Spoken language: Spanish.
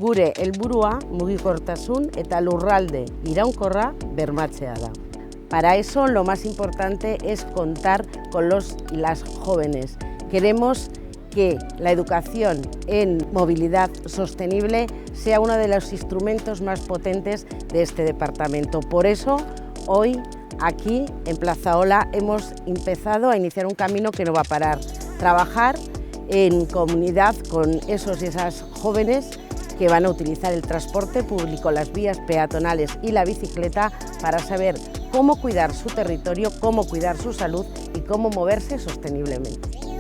Gure helburua mugikortasun eta lurralde iraunkorra bermatzea da. Para eso lo más importante es contar con los y las jóvenes. Queremos que la educación en movilidad sostenible sea uno de los instrumentos más potentes de este departamento. Por eso, hoy, aquí en Plaza Ola, hemos empezado a iniciar un camino que no va a parar. Trabajar en comunidad con esos y esas jóvenes que van a utilizar el transporte público, las vías peatonales y la bicicleta para saber cómo cuidar su territorio, cómo cuidar su salud y cómo moverse sosteniblemente.